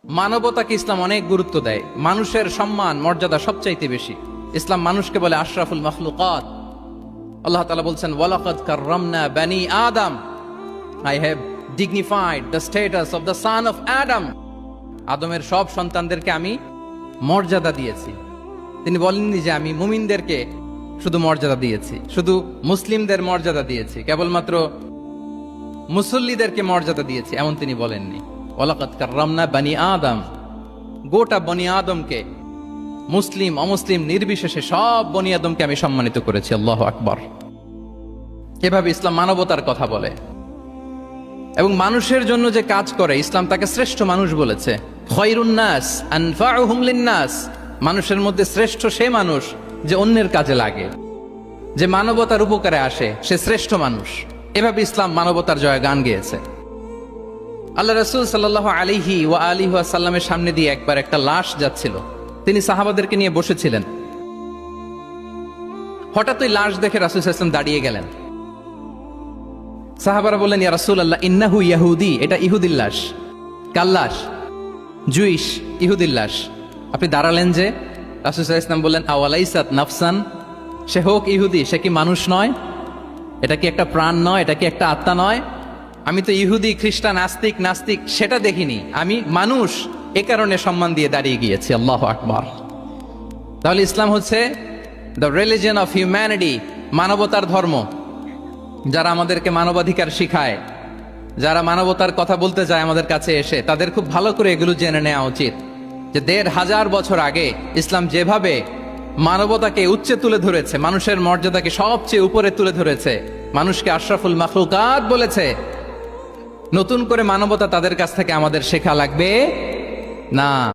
মানবতাকে ইসলাম অনেক গুরুত্ব দেয়। মানুষের সম্মান মর্যাদা সবচাইতে বেশি। ইসলাম মানুষকে বলে আশরাফুল মাখলুকাত। আল্লাহ তাআলা বলছেন ওয়ালাকাদ কাররামনা বানি আদম, I have dignified the status of the son of Adam. আদমের সব সন্তানদেরকে আমি মর্যাদা দিয়েছি। তিনি বলেননি যে আমি মুমিনদেরকে শুধু মর্যাদা দিয়েছি, শুধু মুসলিমদের মর্যাদা দিয়েছি, কেবলমাত্র মুসল্লিদেরকে মর্যাদা দিয়েছি, এমন তিনি বলেননি। ওয়ালাকাদ কাররামনা বানি আদম, গোটা বনি আদমকে, মুসলিম অমুসলিম নির্বিশেষে সব বনি আদমকে আমি সম্মানিত করেছি। আল্লাহু আকবার। এভাবে ইসলাম মানবতার কথা বলে এবং মানুষের জন্য যে কাজ করে ইসলাম তাকে শ্রেষ্ঠ মানুষ বলেছে। খায়রুন নাস আনফাউহুম লিন-নাস, মানুষের মধ্যে শ্রেষ্ঠ সে মানুষ যে অন্যের কাজে লাগে, যে মানবতার উপকারে আসে, সে শ্রেষ্ঠ মানুষ। এভাবে ইসলাম মানবতার জয়গান গেয়েছে। আল্লাহ রাসূল সাল্লাল্লাহু আলাইহি ওয়া আলিহি ওয়াসাল্লামের সামনে দিয়ে একবার একটা লাশ যাচ্ছিল। তিনি সাহাবাদেরকে নিয়ে বসেছিলেন। হঠাৎ ওই লাশ দেখে রাসূল সাল্লাল্লাহু আলাইহি ওয়াসাল্লাম দাঁড়িয়ে গেলেন। সাহাবারা বললেন, ইয়া রাসূলুল্লাহ ইন্নাহু ইয়াহুদি, এটা ইহুদির লাশ। কার লাশ? জুইশ, ইহুদির লাশ। আপনি দাঁড়ালেন যে? রাসূল সাল্লাল্লাহু আলাইহি ওয়াসাল্লাম বললেন, আওয়ালাইসাত নাফসান, সে হোক ইহুদি, সে কি মানুষ নয়? এটা কি একটা প্রাণ নয়? এটা কি একটা আত্মা নয়? আমি তো ইহুদি, খ্রিস্টান, আস্তিক, নাস্তিক সেটা দেখিনি, আমি মানুষ, এ কারণে সম্মান দিয়ে দাঁড়িয়ে গিয়েছি। আল্লাহু আকবার। তাহলে ইসলাম হচ্ছে দ্য রিলিজিয়ন অফ হিউম্যানিটি, মানবতার ধর্ম। যারা আমাদেরকে মানবাধিকার শিখায়, যারা মানবতার কথা বলতে যায় আমাদের কাছে এসে, তাদের খুব ভালো করে এগুলো জেনে নেওয়া উচিত যে ১৫০০ বছর আগে ইসলাম যেভাবে মানবতাকে উচ্চে তুলে ধরেছে, মানুষের মর্যাদাকে সবচেয়ে উপরে তুলে ধরেছে, মানুষকে আশরাফুল মাখলুকাত বলেছে, নতুন করে মানবতা তাদের কাছ থেকে আমাদের শেখা লাগবে না।